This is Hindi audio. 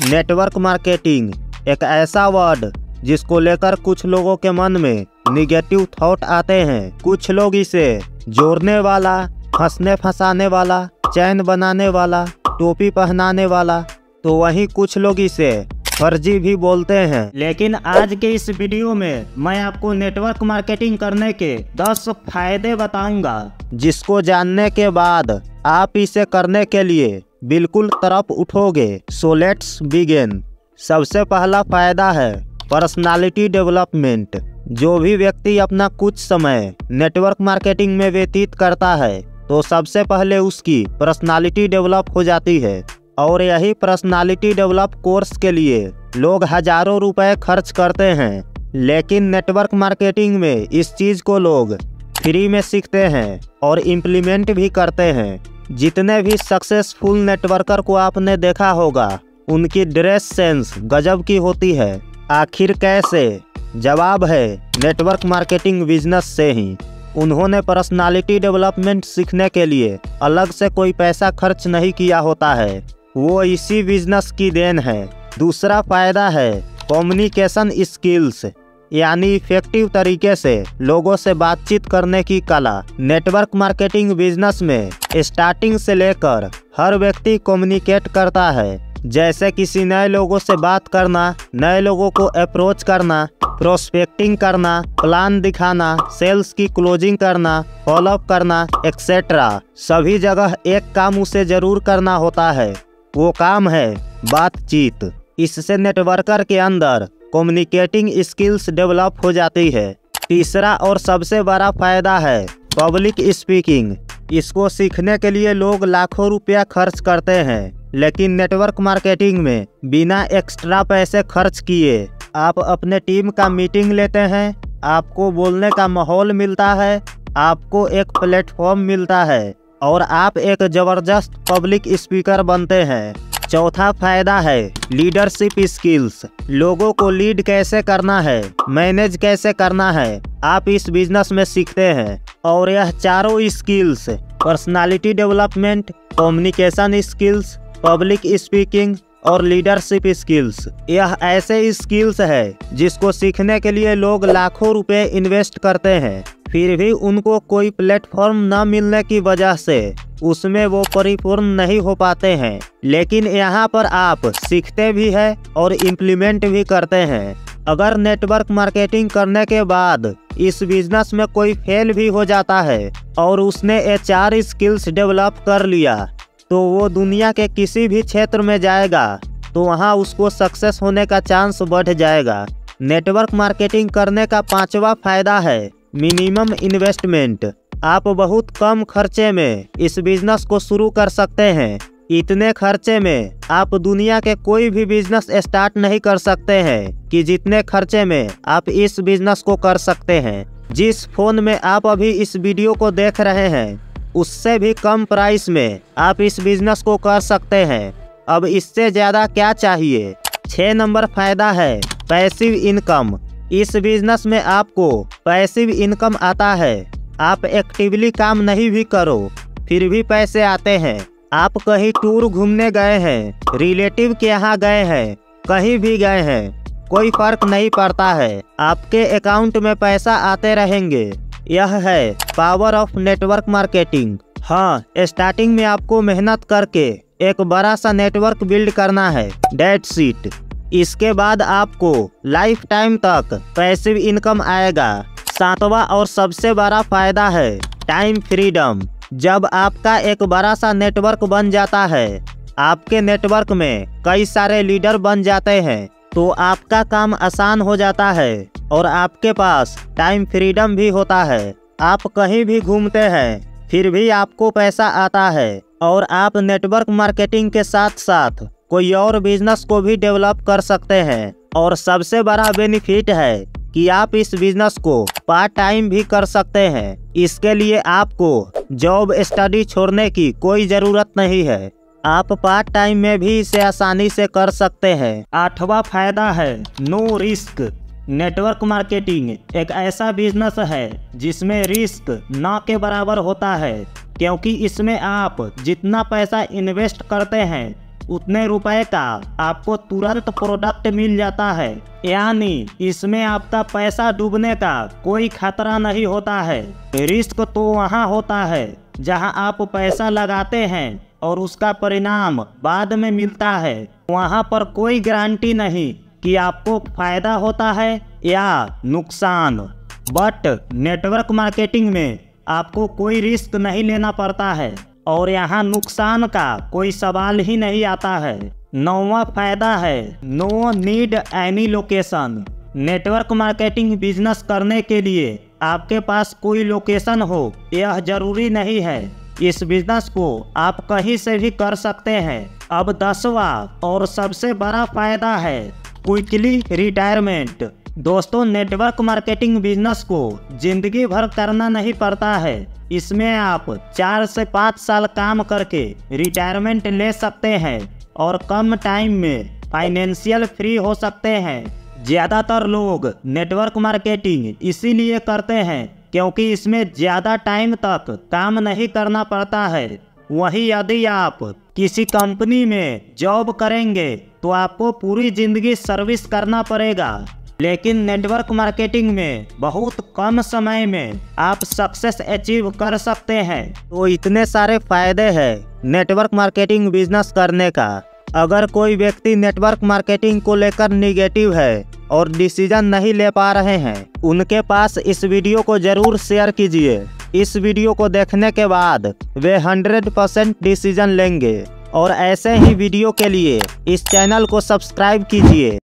नेटवर्क मार्केटिंग एक ऐसा वर्ड जिसको लेकर कुछ लोगों के मन में निगेटिव थॉट आते हैं। कुछ लोग इसे जोड़ने वाला, फंसने फंसाने वाला, चैन बनाने वाला, टोपी पहनाने वाला, तो वहीं कुछ लोग इसे फर्जी भी बोलते हैं। लेकिन आज के इस वीडियो में मैं आपको नेटवर्क मार्केटिंग करने के 10 फायदे बताऊंगा, जिसको जानने के बाद आप इसे करने के लिए बिल्कुल तरफ उठोगे। So let's begin. सबसे पहला फायदा है पर्सनालिटी डेवलपमेंट। जो भी व्यक्ति अपना कुछ समय नेटवर्क मार्केटिंग में व्यतीत करता है तो सबसे पहले उसकी पर्सनालिटी डेवलप हो जाती है, और यही पर्सनालिटी डेवलप कोर्स के लिए लोग हजारों रुपए खर्च करते हैं। लेकिन नेटवर्क मार्केटिंग में इस चीज़ को लोग फ्री में सीखते हैं और इम्प्लीमेंट भी करते हैं। जितने भी सक्सेसफुल नेटवर्कर को आपने देखा होगा, उनकी ड्रेस सेंस गजब की होती है। आखिर कैसे? जवाब है नेटवर्क मार्केटिंग बिजनेस से ही। उन्होंने पर्सनालिटी डेवलपमेंट सीखने के लिए अलग से कोई पैसा खर्च नहीं किया होता है, वो इसी बिजनेस की देन है। दूसरा फायदा है कम्युनिकेशन स्किल्स, यानी इफेक्टिव तरीके से लोगों से बातचीत करने की कला। नेटवर्क मार्केटिंग बिजनेस में स्टार्टिंग से लेकर हर व्यक्ति कम्युनिकेट करता है, जैसे किसी नए लोगों से बात करना, नए लोगों को अप्रोच करना, प्रोस्पेक्टिंग करना, प्लान दिखाना, सेल्स की क्लोजिंग करना, फॉलोअप करना, एक्सेट्रा। सभी जगह एक काम उसे जरूर करना होता है, वो काम है बातचीत। इससे नेटवर्कर के अंदर कम्युनिकेटिंग स्किल्स डेवलप हो जाती है। तीसरा और सबसे बड़ा फायदा है पब्लिक स्पीकिंग। इसको सीखने के लिए लोग लाखों रुपया खर्च करते हैं, लेकिन नेटवर्क मार्केटिंग में बिना एक्स्ट्रा पैसे खर्च किए आप अपने टीम का मीटिंग लेते हैं, आपको बोलने का माहौल मिलता है, आपको एक प्लेटफॉर्म मिलता है और आप एक जबरदस्त पब्लिक स्पीकर बनते हैं। चौथा फायदा है लीडरशिप स्किल्स। लोगों को लीड कैसे करना है, मैनेज कैसे करना है, आप इस बिजनेस में सीखते हैं। और यह चारों skills, personality development, communication skills, public speaking और लीडरशिप स्किल्स, यह ऐसे स्किल्स है जिसको सीखने के लिए लोग लाखों रुपए इन्वेस्ट करते हैं, फिर भी उनको कोई प्लेटफॉर्म न मिलने की वजह से उसमें वो परिपूर्ण नहीं हो पाते हैं। लेकिन यहाँ पर आप सीखते भी हैं और इम्प्लीमेंट भी करते हैं। अगर नेटवर्क मार्केटिंग करने के बाद इस बिजनेस में कोई फेल भी हो जाता है और उसने ये 4 स्किल्स डेवलप कर लिया, तो वो दुनिया के किसी भी क्षेत्र में जाएगा तो वहाँ उसको सक्सेस होने का चांस बढ़ जाएगा। नेटवर्क मार्केटिंग करने का 5वां फायदा है मिनिमम इन्वेस्टमेंट। आप बहुत कम खर्चे में इस बिजनेस को शुरू कर सकते हैं। इतने खर्चे में आप दुनिया के कोई भी बिजनेस स्टार्ट नहीं कर सकते हैं कि जितने खर्चे में आप इस बिजनेस को कर सकते हैं। जिस फोन में आप अभी इस वीडियो को देख रहे हैं, उससे भी कम प्राइस में आप इस बिजनेस को कर सकते हैं। अब इससे ज़्यादा क्या चाहिए। 6 नंबर फायदा है पैसिव इनकम। इस बिजनेस में आपको पैसिव इनकम आता है। आप एक्टिवली काम नहीं भी करो, फिर भी पैसे आते हैं। आप कहीं टूर घूमने गए हैं, रिलेटिव के यहाँ गए हैं, कहीं भी गए हैं, कोई फर्क नहीं पड़ता है, आपके अकाउंट में पैसा आते रहेंगे। यह है पावर ऑफ नेटवर्क मार्केटिंग। हाँ, स्टार्टिंग में आपको मेहनत करके एक बड़ा सा नेटवर्क बिल्ड करना है, डेट्स इट। इसके बाद आपको लाइफ टाइम तक पैसिव इनकम आएगा। 7वां और सबसे बड़ा फायदा है टाइम फ्रीडम। जब आपका एक बड़ा सा नेटवर्क बन जाता है, आपके नेटवर्क में कई सारे लीडर बन जाते हैं, तो आपका काम आसान हो जाता है और आपके पास टाइम फ्रीडम भी होता है। आप कहीं भी घूमते हैं, फिर भी आपको पैसा आता है और आप नेटवर्क मार्केटिंग के साथ साथ कोई और बिजनेस को भी डेवलप कर सकते हैं। और सबसे बड़ा बेनिफिट है कि आप इस बिजनेस को पार्ट टाइम भी कर सकते हैं। इसके लिए आपको जॉब स्टडी छोड़ने की कोई ज़रूरत नहीं है, आप पार्ट टाइम में भी इसे आसानी से कर सकते हैं। 8वां फायदा है नो रिस्क। नेटवर्क मार्केटिंग एक ऐसा बिजनेस है जिसमें रिस्क ना के बराबर होता है, क्योंकि इसमें आप जितना पैसा इन्वेस्ट करते हैं उतने रुपए का आपको तुरंत प्रोडक्ट मिल जाता है। यानी इसमें आपका पैसा डूबने का कोई खतरा नहीं होता है। रिस्क तो वहाँ होता है जहाँ आप पैसा लगाते हैं और उसका परिणाम बाद में मिलता है। वहाँ पर कोई गारंटी नहीं कि आपको फायदा होता है या नुकसान। बट नेटवर्क मार्केटिंग में आपको कोई रिस्क नहीं लेना पड़ता है और यहाँ नुकसान का कोई सवाल ही नहीं आता है। 9वां फायदा है no need any location. Network marketing business करने के लिए आपके पास कोई लोकेशन हो यह जरूरी नहीं है। इस बिजनेस को आप कहीं से भी कर सकते हैं। अब 10वां और सबसे बड़ा फायदा है क्विकली रिटायरमेंट। दोस्तों, नेटवर्क मार्केटिंग बिजनेस को जिंदगी भर करना नहीं पड़ता है। इसमें आप 4 से 5 साल काम करके रिटायरमेंट ले सकते हैं और कम टाइम में फाइनेंशियल फ्री हो सकते हैं। ज़्यादातर लोग नेटवर्क मार्केटिंग इसीलिए करते हैं क्योंकि इसमें ज़्यादा टाइम तक काम नहीं करना पड़ता है। वहीं यदि आप किसी कंपनी में जॉब करेंगे तो आपको पूरी ज़िंदगी सर्विस करना पड़ेगा। लेकिन नेटवर्क मार्केटिंग में बहुत कम समय में आप सक्सेस अचीव कर सकते हैं। तो इतने सारे फायदे हैं नेटवर्क मार्केटिंग बिजनेस करने का। अगर कोई व्यक्ति नेटवर्क मार्केटिंग को लेकर निगेटिव है और डिसीजन नहीं ले पा रहे हैं, उनके पास इस वीडियो को जरूर शेयर कीजिए। इस वीडियो को देखने के बाद वे 100% डिसीजन लेंगे। और ऐसे ही वीडियो के लिए इस चैनल को सब्सक्राइब कीजिए।